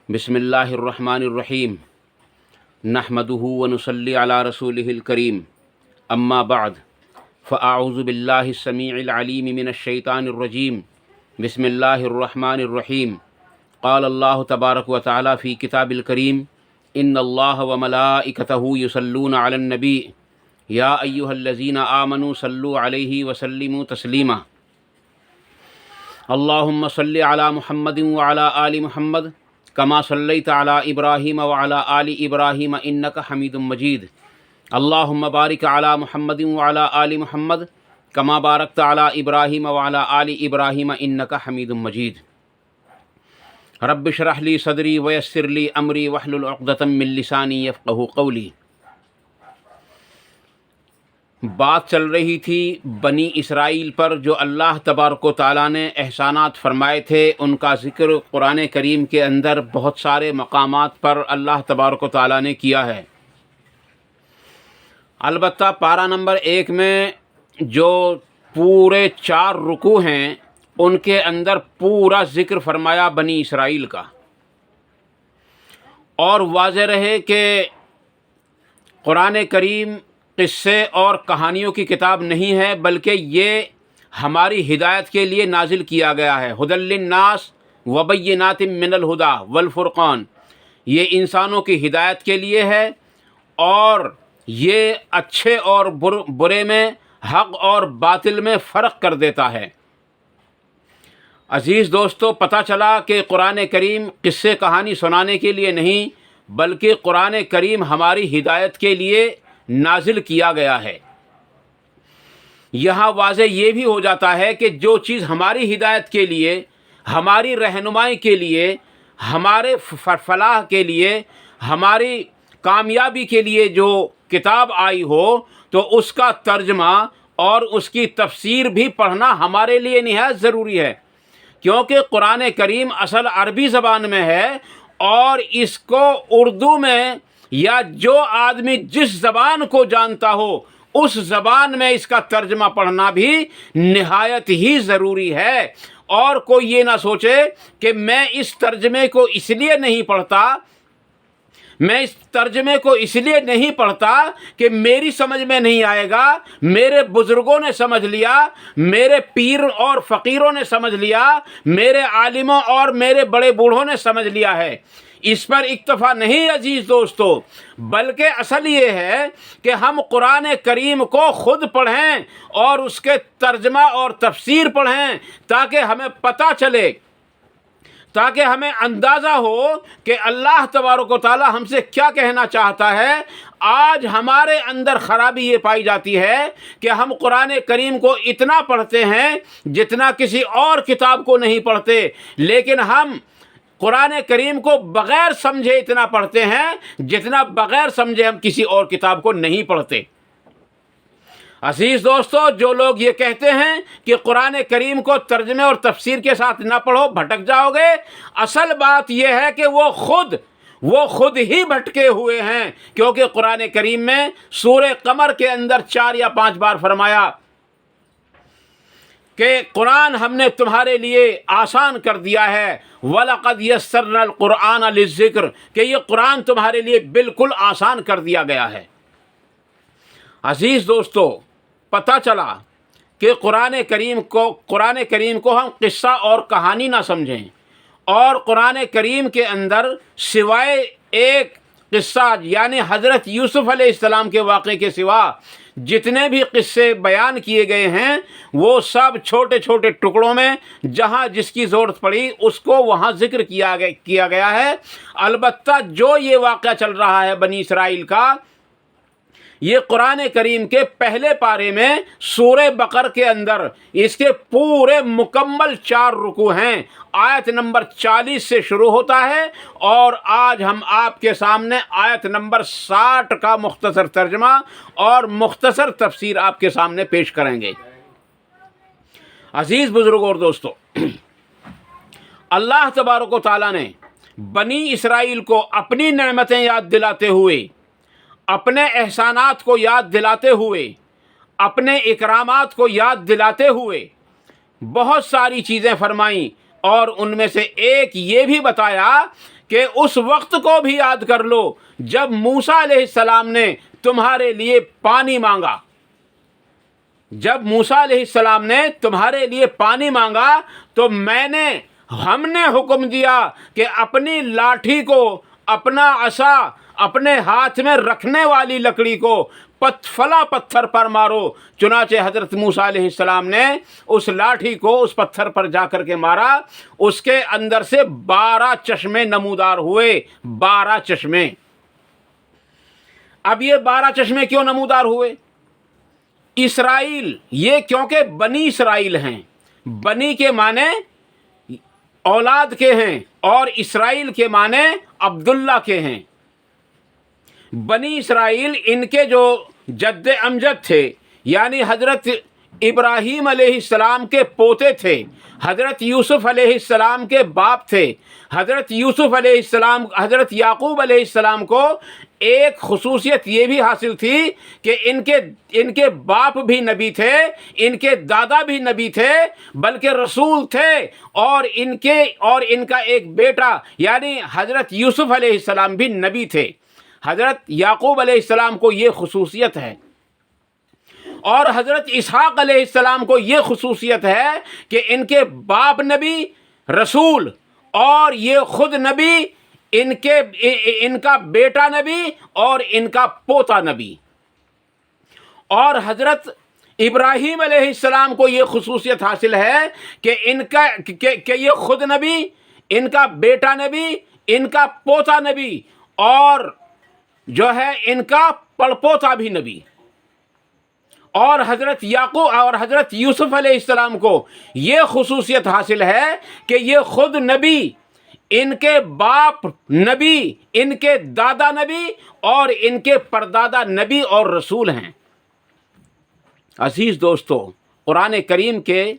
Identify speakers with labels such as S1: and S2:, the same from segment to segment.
S1: بسم اللہ الرحمن الرحیم نحمده ونصلی علی رسولہ الکریم اما بعد فاعوذ باللہ السمیع العلیم من الشیطان الرجیم بسم اللہ الرحمن الرحیم قال اللہ تبارک و تعالی فی کتاب الکریم ان اللہ وملائکتہ یصلون علی النبی یا ایہا الذین آمنوا صلوا علیہ وسلموا تسلیما اللہم صلی علی محمد وعلی آل محمد کما صلیت علی ابراہیم وعلی آل ابراہیم انک حمید مجید اللہم بارک علی محمد وعلی آل محمد کما بارکت علی ابراہیم وعلی آل ابراہیم انک حمید مجید رب اشرح لی صدری ویسر لی امری واحلل عقدۃ من لسانی یفقہوا قولی۔ بات چل رہی تھی بنی اسرائیل پر جو اللہ تبارک و تعالیٰ نے احسانات فرمائے تھے، ان کا ذکر قرآن کریم کے اندر بہت سارے مقامات پر اللہ تبارک و تعالیٰ نے کیا ہے۔ البتہ پارہ نمبر 1 میں جو پورے 4 رکوع ہیں ان کے اندر پورا ذکر فرمایا بنی اسرائیل کا، اور واضح رہے کہ قرآن کریم قصے اور کہانیوں کی کتاب نہیں ہے، بلکہ یہ ہماری ہدایت کے لیے نازل کیا گیا ہے۔ ھدی للناس وبینات من الہدی والفرقان، یہ انسانوں کی ہدایت کے لیے ہے اور یہ اچھے اور برے میں، حق اور باطل میں فرق کر دیتا ہے۔ عزیز دوستو، پتہ چلا کہ قرآن کریم قصے کہانی سنانے کے لیے نہیں، بلکہ قرآن کریم ہماری ہدایت کے لیے نازل کیا گیا ہے۔ یہاں واضح یہ بھی ہو جاتا ہے کہ جو چیز ہماری ہدایت کے لیے، ہماری رہنمائی کے لیے، ہمارے فلاح کے لیے، ہماری کامیابی کے لیے جو کتاب آئی ہو، تو اس کا ترجمہ اور اس کی تفسیر بھی پڑھنا ہمارے لیے نہایت ضروری ہے، کیونکہ قرآن کریم اصل عربی زبان میں ہے، اور اس کو اردو میں یا جو آدمی جس زبان کو جانتا ہو اس زبان میں اس کا ترجمہ پڑھنا بھی نہایت ہی ضروری ہے۔ اور کوئی یہ نہ سوچے کہ میں اس ترجمے کو اس لیے نہیں پڑھتا کہ میری سمجھ میں نہیں آئے گا، میرے بزرگوں نے سمجھ لیا، میرے پیر اور فقیروں نے سمجھ لیا، میرے عالموں اور میرے بڑے بوڑھوں نے سمجھ لیا ہے۔ اس پر اکتفا نہیں عزیز دوستو، بلکہ اصل یہ ہے کہ ہم قرآن کریم کو خود پڑھیں اور اس کے ترجمہ اور تفسیر پڑھیں، تاکہ ہمیں پتہ چلے، تاکہ ہمیں اندازہ ہو کہ اللہ تبارک و تعالی ہم سے کیا کہنا چاہتا ہے۔ آج ہمارے اندر خرابی یہ پائی جاتی ہے کہ ہم قرآن کریم کو اتنا پڑھتے ہیں جتنا کسی اور کتاب کو نہیں پڑھتے، لیکن ہم قرآن کریم کو بغیر سمجھے اتنا پڑھتے ہیں جتنا بغیر سمجھے ہم کسی اور کتاب کو نہیں پڑھتے۔ عزیز دوستو، جو لوگ یہ کہتے ہیں کہ قرآن کریم کو ترجمے اور تفسیر کے ساتھ نہ پڑھو بھٹک جاؤ گے، اصل بات یہ ہے کہ وہ خود ہی بھٹکے ہوئے ہیں، کیونکہ قرآن کریم میں سورہ قمر کے اندر 4 یا 5 بار فرمایا کہ قرآن ہم نے تمہارے لیے آسان کر دیا ہے، وَلَقَدْ يَسَّرْنَا الْقُرْآنَ لِلذِّكْرِ، کہ یہ قرآن تمہارے لیے بالکل آسان کر دیا گیا ہے۔ عزیز دوستو، پتہ چلا کہ قرآن کریم کو ہم قصہ اور کہانی نہ سمجھیں، اور قرآن کریم کے اندر سوائے ایک قصہ یعنی حضرت یوسف علیہ السلام کے واقعے کے سوا جتنے بھی قصے بیان کیے گئے ہیں وہ سب چھوٹے چھوٹے ٹکڑوں میں جہاں جس کی ضرورت پڑی اس کو وہاں ذکر کیا گیا ہے۔ البتہ جو یہ واقعہ چل رہا ہے بنی اسرائیل کا، یہ قرآن کریم کے پہلے پارے میں سورہ بقرہ کے اندر اس کے پورے مکمل 4 رکوع ہیں۔ آیت نمبر 40 سے شروع ہوتا ہے، اور آج ہم آپ کے سامنے آیت نمبر 60 کا مختصر ترجمہ اور مختصر تفسیر آپ کے سامنے پیش کریں گے۔ عزیز بزرگوں اور دوستو، اللہ تبارک و تعالیٰ نے بنی اسرائیل کو اپنی نعمتیں یاد دلاتے ہوئے، اپنے احسانات کو یاد دلاتے ہوئے، اپنے اکرامات کو یاد دلاتے ہوئے بہت ساری چیزیں فرمائیں۔ اور ان میں سے ایک یہ بھی بتایا کہ اس وقت کو بھی یاد کر لو جب موسیٰ علیہ السلام نے تمہارے لیے پانی مانگا. جب موسیٰ علیہ السلام نے تمہارے لیے پانی مانگا تو ہم نے حکم دیا کہ اپنی لاٹھی کو، اپنا عصا اپنے ہاتھ میں رکھنے والی لکڑی کو فلاں پتھر پر مارو. چنانچہ حضرت موسیٰ علیہ السلام نے اس لاٹھی کو اس پتھر پر جا کر کے مارا. اس کے اندر سے 12 چشمے نمودار ہوئے. 12 چشمے. اب یہ 12 چشمے کیوں نمودار ہوئے؟ اسرائیل، یہ کیونکہ بنی اسرائیل ہیں. بنی کے معنی اولاد کے ہیں اور اسرائیل کے معنی عبداللہ کے ہیں. بنی اسرائیل ان کے جو جد امجد تھے، یعنی حضرت ابراہیم علیہ السلام کے پوتے تھے، حضرت یوسف علیہ السلام کے باپ تھے. حضرت یوسف علیہ السلام، حضرت یعقوب علیہ السلام کو ایک خصوصیت یہ بھی حاصل تھی کہ ان کے باپ بھی نبی تھے، ان کے دادا بھی نبی تھے، بلکہ رسول تھے. اور ان کا ایک بیٹا یعنی حضرت یوسف علیہ السلام بھی نبی تھے. حضرت یعقوب علیہ السلام کو یہ خصوصیت ہے، اور حضرت اسحاق علیہ السلام کو یہ خصوصیت ہے کہ ان کے باپ نبی، رسول، اور یہ خود نبی، ان کا بیٹا نبی اور ان کا پوتا نبی. اور حضرت ابراہیم علیہ السلام کو یہ خصوصیت حاصل ہے کہ یہ خود نبی، ان کا بیٹا نبی، ان کا پوتا نبی، اور جو ہے ان کا پڑپوتا بھی نبی. اور حضرت یعقوب اور حضرت یوسف علیہ السلام کو یہ خصوصیت حاصل ہے کہ یہ خود نبی، ان کے باپ نبی، ان کے دادا نبی اور ان کے پردادا نبی اور رسول ہیں. عزیز دوستو، قرآن کریم کے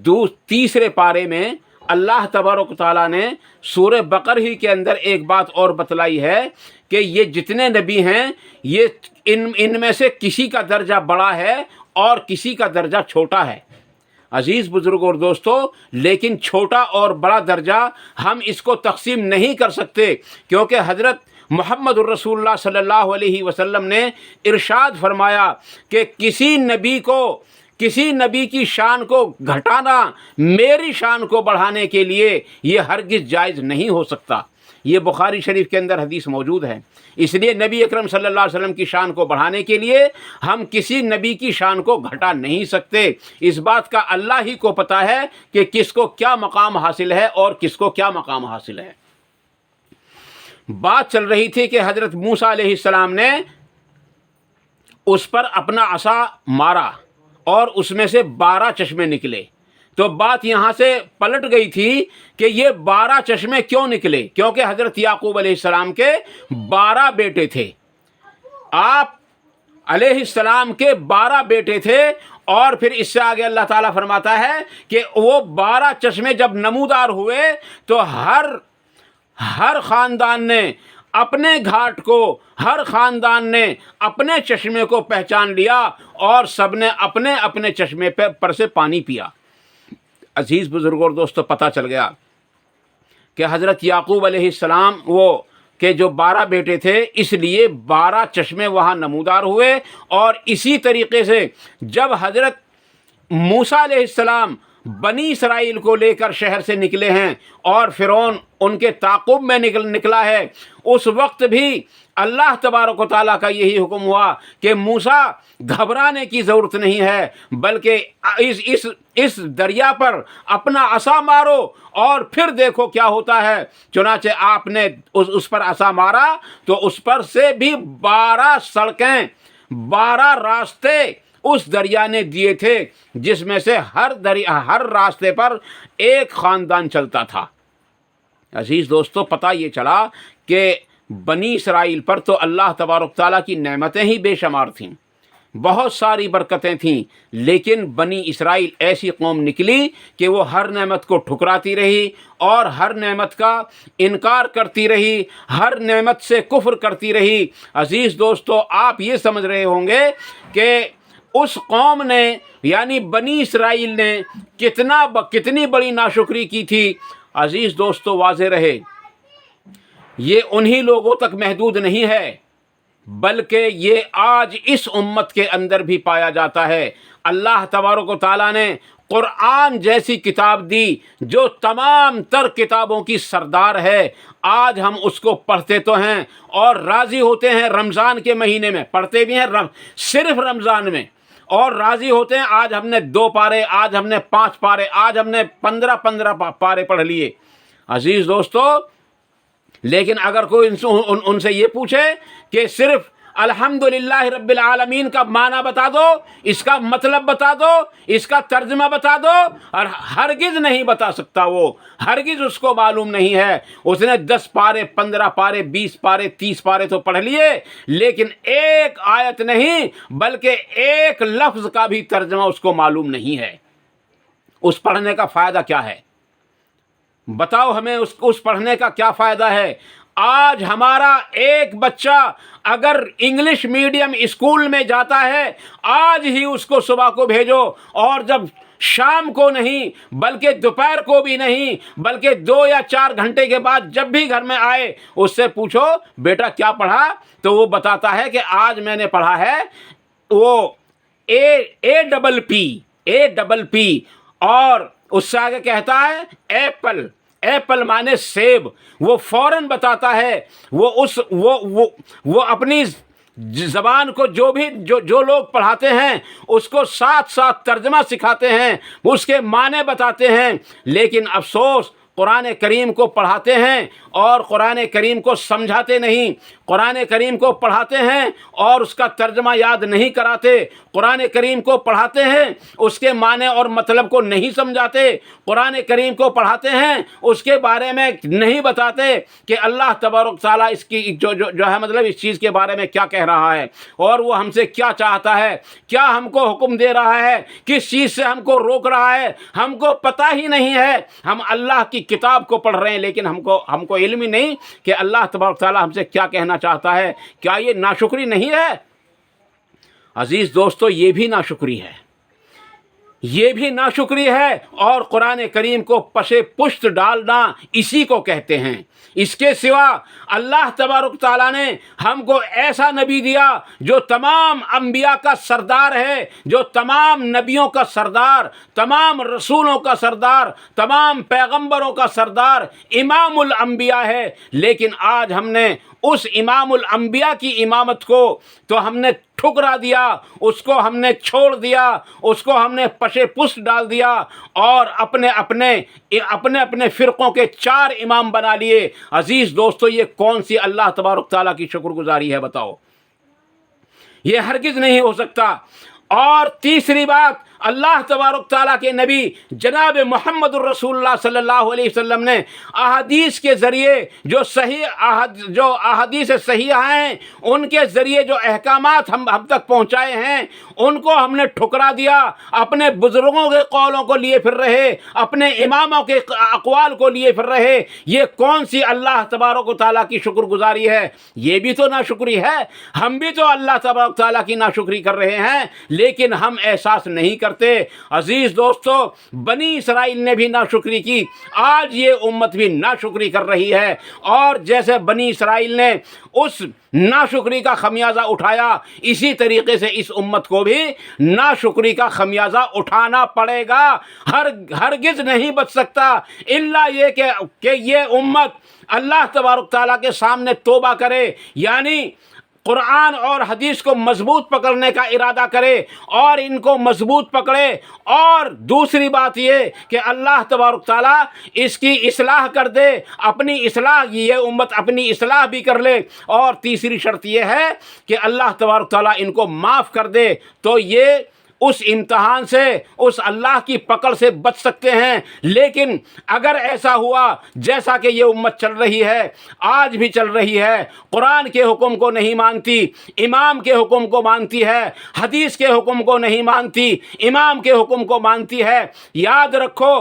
S1: 3 پارے میں اللہ تبارک و تعالیٰ نے سورہ بقرہ ہی کے اندر ایک بات اور بتلائی ہے کہ یہ جتنے نبی ہیں یہ ان میں سے کسی کا درجہ بڑا ہے اور کسی کا درجہ چھوٹا ہے. عزیز بزرگ اور دوستو، لیکن چھوٹا اور بڑا درجہ ہم اس کو تقسیم نہیں کر سکتے، کیونکہ حضرت محمد الرسول اللہ صلی اللہ علیہ وسلم نے ارشاد فرمایا کہ کسی نبی کی شان کو گھٹانا میری شان کو بڑھانے کے لیے یہ ہرگز جائز نہیں ہو سکتا. یہ بخاری شریف کے اندر حدیث موجود ہے. اس لیے نبی اکرم صلی اللہ علیہ وسلم کی شان کو بڑھانے کے لیے ہم کسی نبی کی شان کو گھٹا نہیں سکتے. اس بات کا اللہ ہی کو پتہ ہے کہ کس کو کیا مقام حاصل ہے اور کس کو کیا مقام حاصل ہے. بات چل رہی تھی کہ حضرت موسیٰ علیہ السلام نے اس پر اپنا عصا مارا اور اس میں سے 12 چشمے نکلے. تو بات یہاں سے پلٹ گئی تھی کہ یہ 12 چشمے کیوں نکلے؟ کیونکہ حضرت یعقوب علیہ السلام کے 12 بیٹے تھے. آپ علیہ السلام کے 12 بیٹے تھے، اور پھر اس سے آگے اللہ تعالیٰ فرماتا ہے کہ وہ 12 چشمے جب نمودار ہوئے تو ہر خاندان نے اپنے گھاٹ کو، ہر خاندان نے اپنے چشمے کو پہچان لیا اور سب نے اپنے اپنے چشمے پر سے پانی پیا. عزیز بزرگوں اور دوستو، پتہ چل گیا کہ حضرت یعقوب علیہ السلام کے جو 12 بیٹے تھے، اس لیے 12 چشمے وہاں نمودار ہوئے. اور اسی طریقے سے جب حضرت موسیٰ علیہ السلام بنی اسرائیل کو لے کر شہر سے نکلے ہیں اور فرعون ان کے تعاقب میں نکلا ہے، اس وقت بھی اللہ تبارک و تعالیٰ کا یہی حکم ہوا کہ موسیٰ گھبرانے کی ضرورت نہیں ہے، بلکہ اس دریا پر اپنا عصا مارو اور پھر دیکھو کیا ہوتا ہے. چنانچہ آپ نے اس پر عصا مارا تو اس پر سے بھی 12 سڑکیں، 12 راستے اس دریا نے دیے تھے، جس میں سے ہر راستے پر ایک خاندان چلتا تھا. عزیز دوستو، پتہ یہ چلا کہ بنی اسرائیل پر تو اللہ تبارک تعالیٰ کی نعمتیں ہی بے شمار تھیں، بہت ساری برکتیں تھیں، لیکن بنی اسرائیل ایسی قوم نکلی کہ وہ ہر نعمت کو ٹھکراتی رہی اور ہر نعمت کا انکار کرتی رہی، ہر نعمت سے کفر کرتی رہی. عزیز دوستو، آپ یہ سمجھ رہے ہوں گے کہ اس قوم نے یعنی بنی اسرائیل نے کتنی بڑی ناشکری کی تھی۔ عزیز دوستو واضح رہے، یہ انہی لوگوں تک محدود نہیں ہے بلکہ یہ آج اس امت کے اندر بھی پایا جاتا ہے۔ اللہ تبارک و تعالیٰ نے قرآن جیسی کتاب دی جو تمام تر کتابوں کی سردار ہے، آج ہم اس کو پڑھتے تو ہیں اور راضی ہوتے ہیں۔ رمضان کے مہینے میں پڑھتے بھی ہیں، صرف رمضان میں، اور راضی ہوتے ہیں آج ہم نے 2 پارے، آج ہم نے 5 پارے، آج ہم نے 15 پارے پڑھ لیے۔ عزیز دوستو، لیکن اگر کوئی ان سے یہ پوچھے کہ صرف الحمدللہ رب العالمین کا معنی بتا دو، اس کا مطلب بتا دو، اس کا ترجمہ بتا دو، اور ہرگز نہیں بتا سکتا، وہ ہرگز اس کو معلوم نہیں ہے۔ اس نے 10 پارے، 15 پارے، 20 پارے، 30 پارے تو پڑھ لیے، لیکن ایک آیت نہیں بلکہ ایک لفظ کا بھی ترجمہ اس کو معلوم نہیں ہے۔ اس پڑھنے کا فائدہ کیا ہے؟ بتاؤ ہمیں، اس پڑھنے کا کیا فائدہ ہے؟ آج ہمارا ایک بچہ اگر انگلش میڈیم اسکول میں جاتا ہے، آج ہی اس کو صبح کو بھیجو، اور جب شام کو نہیں بلکہ دوپہر کو بھی نہیں بلکہ 2 یا 4 گھنٹے کے بعد جب بھی گھر میں آئے اس سے پوچھو بیٹا کیا پڑھا، تو وہ بتاتا ہے کہ آج میں نے پڑھا ہے وہ APP، اور اس سے آگے کہتا ہے ایپل مانے سیب، وہ فوراً بتاتا ہے۔ وہ اپنی زبان کو جو لوگ پڑھاتے ہیں اس کو ساتھ ساتھ ترجمہ سکھاتے ہیں، اس کے معنی بتاتے ہیں، لیکن افسوس قرآن کریم کو پڑھاتے ہیں اور قرآن کریم کو سمجھاتے نہیں، قرآن کریم کو پڑھاتے ہیں اور اس کا ترجمہ یاد نہیں کراتے، قرآن کریم کو پڑھاتے ہیں اس کے معنی اور مطلب کو نہیں سمجھاتے، قرآن کریم کو پڑھاتے ہیں اس کے بارے میں نہیں بتاتے کہ اللہ تبارک تعالیٰ اس کی جو ہے مطلب اس چیز کے بارے میں کیا کہہ رہا ہے اور وہ ہم سے کیا چاہتا ہے، کیا ہم کو حکم دے رہا ہے، کس چیز سے ہم کو روک رہا ہے، ہم کو پتہ ہی نہیں ہے۔ ہم اللہ کی کتاب کو پڑھ رہے ہیں لیکن ہم کو علم ہی نہیں کہ اللہ تبارک تعالیٰ ہم سے کیا کہنا چاہتا ہے۔ کیا یہ ناشکری نہیں ہے؟ عزیز دوستو، یہ بھی ناشکری ہے، یہ بھی ناشکری ہے، اور قرآن کریم کو پشے پشت ڈالنا اسی کو کہتے ہیں۔ اس کے سوا اللہ تبارک تعالیٰ نے ہم کو ایسا نبی دیا جو تمام انبیاء کا سردار ہے، جو تمام نبیوں کا سردار، تمام رسولوں کا سردار، تمام پیغمبروں کا سردار، امام الانبیاء ہے، لیکن آج ہم نے اس امام الانبیاء کی امامت کو تو ہم نے ٹھکرا دیا، اس کو ہم نے چھوڑ دیا، اس کو ہم نے پشے پشت ڈال دیا، اور اپنے فرقوں کے 4 امام بنا لیے۔ عزیز دوستو، یہ کون سی اللہ تبارک تعالیٰ کی شکر گزاری ہے؟ بتاؤ، یہ ہرگز نہیں ہو سکتا۔ اور تیسری بات، اللہ تبارک تعالیٰ کے نبی جناب محمد الرسول اللہ صلی اللہ علیہ وسلم نے احادیث کے ذریعے جو احادیث صحیحہ ہیں ان کے ذریعے جو احکامات ہم تک پہنچائے ہیں ان کو ہم نے ٹھکرا دیا، اپنے بزرگوں کے قولوں کو لیے پھر رہے، اپنے اماموں کے اقوال کو لیے پھر رہے۔ یہ کون سی اللہ تبارک و تعالیٰ کی شکر گزاری ہے؟ یہ بھی تو ناشکری ہے۔ ہم بھی تو اللہ تبارک تعالیٰ کی ناشکری کر رہے ہیں لیکن ہم احساس نہیں کرتے۔ عزیز دوستو، بنی اسرائیل نے بھی ناشکری کی، آج یہ امت بھی ناشکری کر رہی ہے، اور جیسے بنی اسرائیل نے اس ناشکری کا خمیازہ اٹھایا اسی طریقے سے اس امت کو بھی ناشکری کا خمیازہ اٹھانا پڑے گا۔ ہرگز نہیں بچ سکتا الا یہ کہ یہ امت اللہ تبارک تعالیٰ کے سامنے توبہ کرے، یعنی قرآن اور حدیث کو مضبوط پکڑنے کا ارادہ کرے اور ان کو مضبوط پکڑے، اور دوسری بات یہ کہ اللہ تبارک تعالیٰ اس کی اصلاح کر دے، اپنی اصلاح، یہ امت اپنی اصلاح بھی کر لے، اور تیسری شرط یہ ہے کہ اللہ تبارک تعالیٰ ان کو معاف کر دے، تو یہ اس امتحان سے، اس اللہ کی پکڑ سے بچ سکتے ہیں۔ لیکن اگر ایسا ہوا جیسا کہ یہ امت چل رہی ہے، آج بھی چل رہی ہے، قرآن کے حکم کو نہیں مانتی، امام کے حکم کو مانتی ہے، حدیث کے حکم کو نہیں مانتی، امام کے حکم کو مانتی ہے، یاد رکھو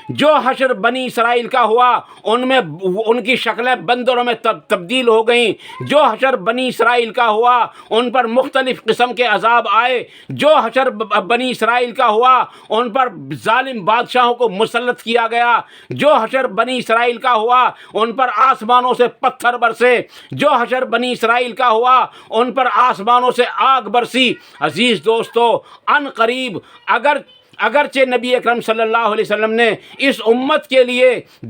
S1: جو حشر بنی اسرائیل کا ہوا ان میں ان کی شکلیں بندروں میں تبدیل ہو گئیں. جو حشر بنی اسرائیل کا ہوا ان پر مختلف قسم کے عذاب آئے. جو حشر بنی اسرائیل کا ہوا ان پر ظالم بادشاہوں کو مسلط کیا گیا. جو حشر بنی اسرائیل کا ہوا ان پر آسمانوں سے پتھر برسے. جو حشر بنی اسرائیل کا ہوا ان پر آسمانوں سے آگ برسی. عزیز دوستو، ان قریب اگرچہ نبی اکرم صلی اللہ علیہ وسلم نے اس امت کے لیے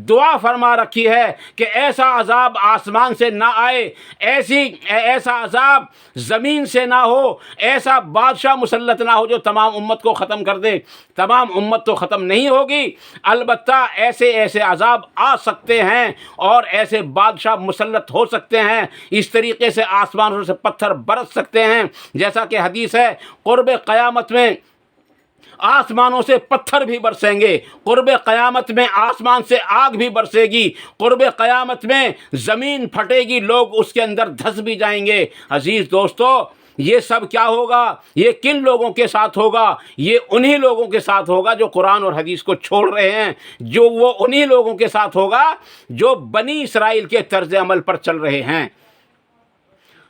S1: دعا فرما رکھی ہے کہ ایسا عذاب آسمان سے نہ آئے، ایسا عذاب زمین سے نہ ہو، ایسا بادشاہ مسلط نہ ہو جو تمام امت کو ختم کر دے. تمام امت تو ختم نہیں ہوگی، البتہ ایسے عذاب آ سکتے ہیں اور ایسے بادشاہ مسلط ہو سکتے ہیں، اس طریقے سے آسمانوں سے پتھر برس سکتے ہیں. جیسا کہ حدیث ہے، قرب قیامت میں آسمانوں سے پتھر بھی برسیں گے، قرب قیامت میں آسمان سے آگ بھی برسے گی، قرب قیامت میں زمین پھٹے گی، لوگ اس کے اندر دھس بھی جائیں گے. عزیز دوستو، یہ سب کیا ہوگا؟ یہ کن لوگوں کے ساتھ ہوگا؟ یہ انہی لوگوں کے ساتھ ہوگا جو قرآن اور حدیث کو چھوڑ رہے ہیں. جو وہ انہی لوگوں کے ساتھ ہوگا جو بنی اسرائیل کے طرز عمل پر چل رہے ہیں.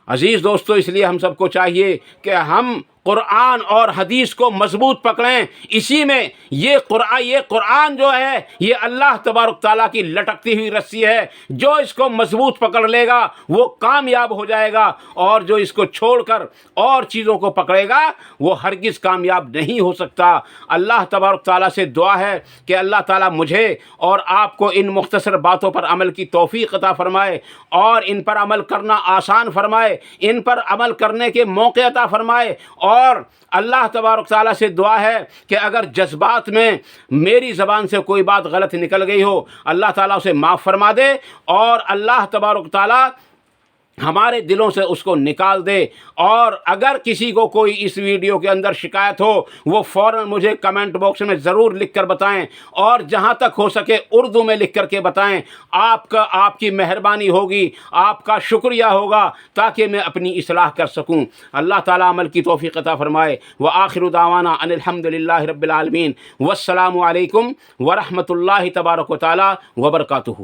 S1: عزیز دوستو، اس لیے ہم سب کو چاہیے کہ ہم قرآن اور حدیث کو مضبوط پکڑیں. اسی میں یہ قرآن جو ہے یہ اللہ تبارک تعالیٰ کی لٹکتی ہوئی رسی ہے. جو اس کو مضبوط پکڑ لے گا وہ کامیاب ہو جائے گا، اور جو اس کو چھوڑ کر اور چیزوں کو پکڑے گا وہ ہرگز کامیاب نہیں ہو سکتا. اللہ تبارک تعالیٰ سے دعا ہے کہ اللہ تعالیٰ مجھے اور آپ کو ان مختصر باتوں پر عمل کی توفیق عطا فرمائے اور ان پر عمل کرنا آسان فرمائے، ان پر عمل کرنے کے موقع عطا فرمائے. اور اللہ تبارک تعالیٰ سے دعا ہے کہ اگر جذبات میں میری زبان سے کوئی بات غلط نکل گئی ہو، اللہ تعالیٰ اسے معاف فرما دے، اور اللہ تبارک تعالیٰ ہمارے دلوں سے اس کو نکال دے. اور اگر کسی کو کوئی اس ویڈیو کے اندر شکایت ہو وہ فوراً مجھے کمنٹ باکس میں ضرور لکھ کر بتائیں، اور جہاں تک ہو سکے اردو میں لکھ کر کے بتائیں. آپ کی مہربانی ہوگی، آپ کا شکریہ ہوگا تاکہ میں اپنی اصلاح کر سکوں. اللہ تعالیٰ عمل کی توفیق عطا فرمائے. وآخر دعوانا ان الحمد للہ رب العالمین. والسلام علیکم ورحمۃ اللہ تبارک و تعالیٰ وبرکاتہ.